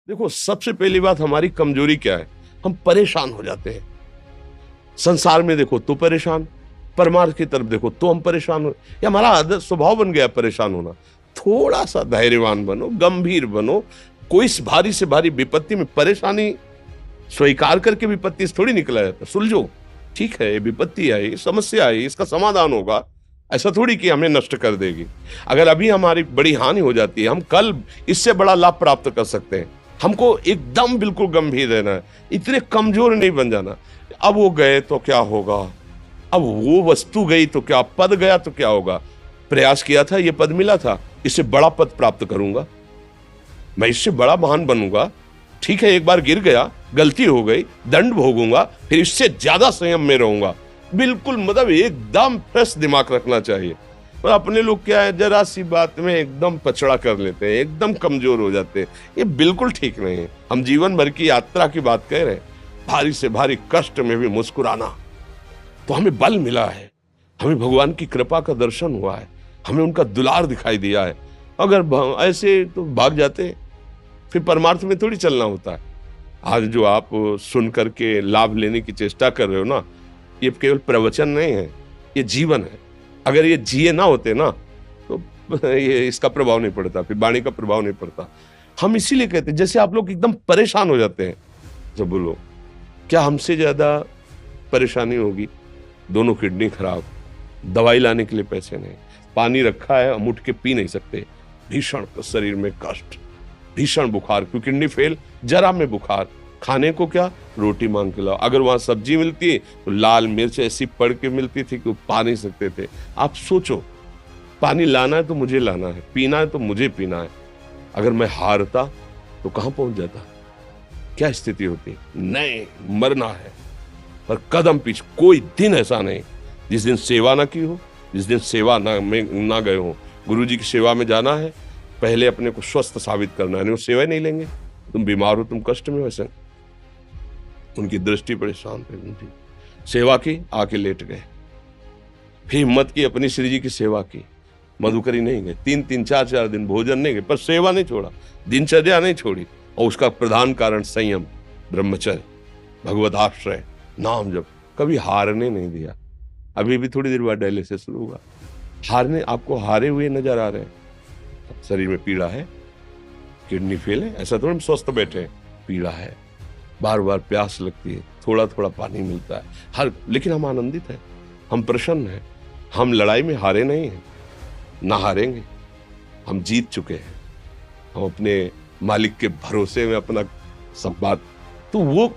देखो, सबसे पहली बात हमारी कमजोरी क्या है? हम परेशान हो जाते हैं। संसार में देखो तो परेशान, परमार्थ की तरफ देखो तो हम परेशान हो। ये हमारा आदत स्वभाव बन गया परेशान होना। थोड़ा सा धैर्यवान बनो, गंभीर बनो। कोई इस भारी से भारी विपत्ति में परेशानी स्वीकार करके विपत्ति से थोड़ी निकला जाता। सुलझो, ठीक है, ये विपत्ति आई, समस्या आई, इसका समाधान होगा। ऐसा थोड़ी कि हमें नष्ट कर देगी। अगर अभी हमारी बड़ी हानि हो जाती है, हम कल इससे बड़ा लाभ प्राप्त कर सकते हैं। हमको एकदम बिल्कुल गंभीर रहना है, इतने कमजोर नहीं बन जाना। अब वो गए तो क्या होगा, अब वो वस्तु गई तो क्या, पद गया तो क्या होगा। प्रयास किया था, ये पद मिला था, इससे बड़ा पद प्राप्त करूंगा, मैं इससे बड़ा महान बनूंगा। ठीक है, एक बार गिर गया, गलती हो गई, दंड भोगूंगा, फिर इससे ज्यादा संयम में रहूंगा। बिल्कुल मतलब एकदम फ्रेश दिमाग रखना चाहिए। और अपने लोग क्या है, जरा सी बात में एकदम पछड़ा कर लेते हैं, एकदम कमजोर हो जाते हैं। ये बिल्कुल ठीक नहीं है। हम जीवन भर की यात्रा की बात कह रहे हैं, भारी से भारी कष्ट में भी मुस्कुराना, तो हमें बल मिला है, हमें भगवान की कृपा का दर्शन हुआ है, हमें उनका दुलार दिखाई दिया है। अगर ऐसे तो भाग जाते, फिर परमार्थ में थोड़ी चलना होता है। आज जो आप सुन करके लाभ लेने की चेष्टा कर रहे हो ना, ये केवल प्रवचन नहीं है, ये जीवन है। अगर ये जिए ना होते ना, तो ये इसका प्रभाव नहीं पड़ता, फिर वाणी का प्रभाव नहीं पड़ता। हम इसीलिए कहते हैं, जैसे आप लोग एकदम परेशान हो जाते हैं जब बोलो, क्या हमसे ज्यादा परेशानी होगी? दोनों किडनी खराब, दवाई लाने के लिए पैसे नहीं, पानी रखा है हम उठ के पी नहीं सकते, भीषण शरीर में कष्ट, भीषण बुखार, क्योंकि किडनी फेल, जरा में बुखार, खाने को क्या, रोटी मांग के लाओ। अगर वहां सब्जी मिलती है तो लाल मिर्च ऐसी पड़ के मिलती थी कि वो पा नहीं सकते थे। आप सोचो, पानी लाना है तो मुझे लाना है, पीना है तो मुझे पीना है। अगर मैं हारता तो कहां पहुंच जाता, क्या स्थिति होती? नहीं, मरना है, पर कदम पीछे। कोई दिन ऐसा नहीं जिस दिन सेवा ना की हो, जिस दिन सेवा ना गए हो। गुरु जी की सेवा में जाना है, पहले अपने को स्वस्थ साबित करना है, नहीं वो सेवा नहीं लेंगे। तुम बीमार हो, तुम कष्ट में, वैसे उनकी दृष्टि बड़ी शांत है। उनकी सेवा की, आके लेट गए, फिर हिम्मत की, अपनी श्री जी की सेवा की, मधुकरी नहीं गए, 3-3 4-4 दिन भोजन नहीं गए, पर सेवा नहीं छोड़ा, दिनचर्या नहीं छोड़ी। और उसका प्रधान कारण संयम, ब्रह्मचर्य, भगवत आश्रय, नाम जप, कभी हारने नहीं दिया। अभी भी थोड़ी देर बाद डायलिसिस शुरू हुआ, हारने, आपको हारे हुए नजर आ रहे हैं। शरीर में पीड़ा है, किडनी फेल है, ऐसा तो हम स्वस्थ बैठे हैं, पीड़ा है, बार बार प्यास लगती है, थोड़ा थोड़ा पानी मिलता है, लेकिन हम आनंदित हैं, हम प्रसन्न हैं। हम लड़ाई में हारे नहीं हैं, ना हारेंगे, हम जीत चुके हैं। हम अपने मालिक के भरोसे में अपना सब बात, तो वो,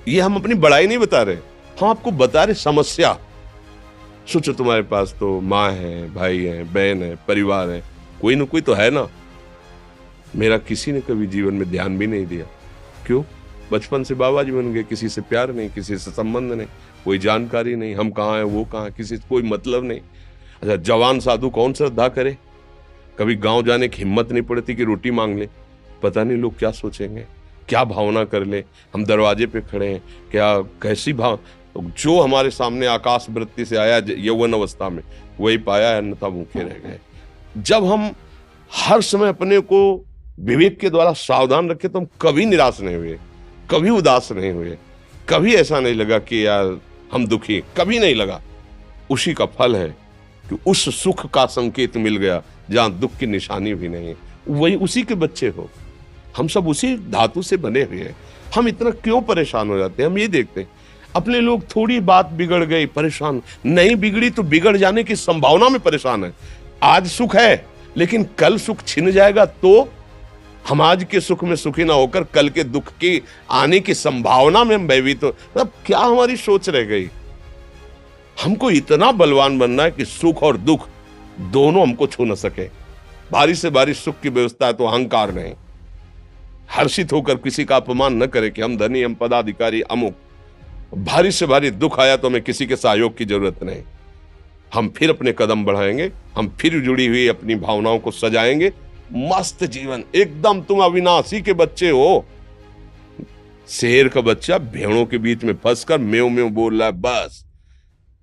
ये हम अपनी बड़ाई नहीं बता रहे, हम आपको बता रहे समस्या। सोचो, तुम्हारे पास तो माँ है, भाई है, बहन है, परिवार है, कोई ना कोई तो है ना। मेरा किसी ने कभी जीवन में ध्यान भी नहीं दिया। क्यों? बचपन से बाबा जी बन गए, किसी से प्यार नहीं, किसी से संबंध नहीं, कोई जानकारी नहीं, हम कहाँ हैं, वो कहाँ, किसी से कोई मतलब नहीं। अच्छा, जवान साधु कौन श्रद्धा करे? कभी गांव जाने की हिम्मत नहीं पड़ती कि रोटी मांग ले, पता नहीं लोग क्या सोचेंगे, क्या भावना कर ले। हम दरवाजे पे खड़े हैं, क्या कैसी भाव, जो हमारे सामने आकाश वृत्ति से आया यौवन अवस्था में, वही पाया, अन्यथा भूखे रह गए। जब हम हर समय अपने को विवेक के द्वारा सावधान रखे, तो हम कभी निराश नहीं हुए, कभी उदास नहीं हुए, कभी ऐसा नहीं लगा कि यार हम दुखी, कभी नहीं लगा। उसी का फल है कि उस सुख का संकेत मिल गया जहां दुख की निशानी भी नहीं। वही उसी के बच्चे हो, हम सब उसी धातु से बने हुए हैं। हम इतना क्यों परेशान हो जाते हैं? हम ये देखते हैं, अपने लोग थोड़ी बात बिगड़ गई परेशान, नहीं बिगड़ी तो बिगड़ जाने की संभावना में परेशान है। आज सुख है, लेकिन कल सुख छिन जाएगा, तो हम आज के सुख में सुखी ना होकर कल के दुख की आने की संभावना में हम भयभीत हो। मतलब क्या हमारी सोच रह गई? हमको इतना बलवान बनना है कि सुख और दुख दोनों हमको छू न सके। भारी से भारी सुख की व्यवस्था है तो अहंकार नहीं, हर्षित होकर किसी का अपमान न करे कि हम धनी, हम पदाधिकारी, अमुक। भारी से भारी दुख आया तो हमें किसी के सहयोग की जरूरत नहीं, हम फिर अपने कदम बढ़ाएंगे, हम फिर जुड़ी हुई अपनी भावनाओं को सजाएंगे। मस्त जीवन एकदम। तुम अविनाशी के बच्चे हो। शेर का बच्चा भेड़ों के बीच में फंसकर म्यों म्यों बोल रहा है, बस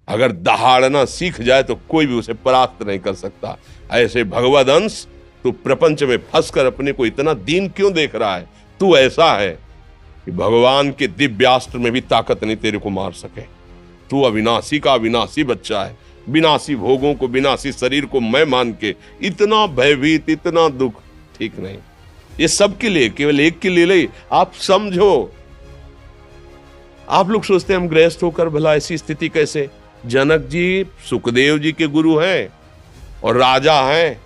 अगर दहाड़ना सीख जाए तो कोई भी उसे परास्त नहीं कर सकता। ऐसे भगवद अंश, तू प्रपंच में फंसकर अपने को इतना दीन क्यों देख रहा है? तू ऐसा है कि भगवान के दिव्यास्त्र में भी ताकत नहीं तेरे को मार सके। तू अविनाशी का अविनाशी बच्चा है। विनाशी भोगों को, विनाशी शरीर को मैं मान के इतना भयभीत, इतना दुख ठीक नहीं। ये सबके लिए, केवल एक के लिए नहीं। आप समझो, आप लोग सोचते हैं हम गृहस्थ होकर भला ऐसी स्थिति कैसे। जनक जी सुखदेव जी के गुरु हैं और राजा हैं,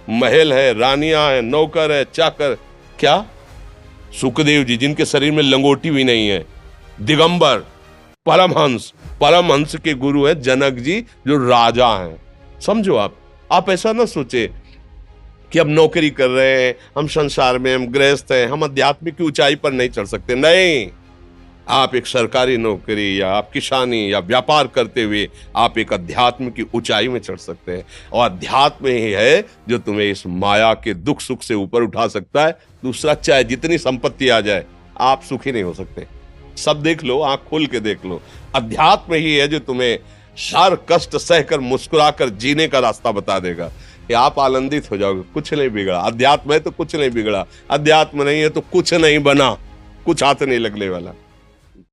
महल है, रानियां हैं, नौकर है, चाकर। क्या सुखदेव जी जिनके शरीर में लंगोटी भी नहीं है, दिगंबर, परमहंस, परमहंस के गुरु हैं जनक जी जो राजा हैं। समझो आप ऐसा ना सोचे कि हम नौकरी कर रहे हैं, हम संसार में, हम गृहस्थ हैं, हम आध्यात्मिक की ऊंचाई पर नहीं चढ़ सकते। नहीं, आप एक सरकारी नौकरी या आप किसानी या व्यापार करते हुए आप एक अध्यात्म की ऊंचाई में चढ़ सकते हैं। और अध्यात्म ही है जो तुम्हें इस माया के दुख सुख से ऊपर उठा सकता है। दूसरा, चाहे जितनी संपत्ति आ जाए, आप सुखी नहीं हो सकते। सब देख लो, आंख खोल के देख लो। अध्यात्म ही है जो तुम्हें हर कष्ट सहकर मुस्कुराकर जीने का रास्ता बता देगा कि आप आनंदित हो जाओगे। कुछ नहीं बिगड़ा। अध्यात्म है तो कुछ नहीं बिगड़ा, अध्यात्म नहीं है तो कुछ नहीं बना, कुछ हाथ नहीं लगने वाला।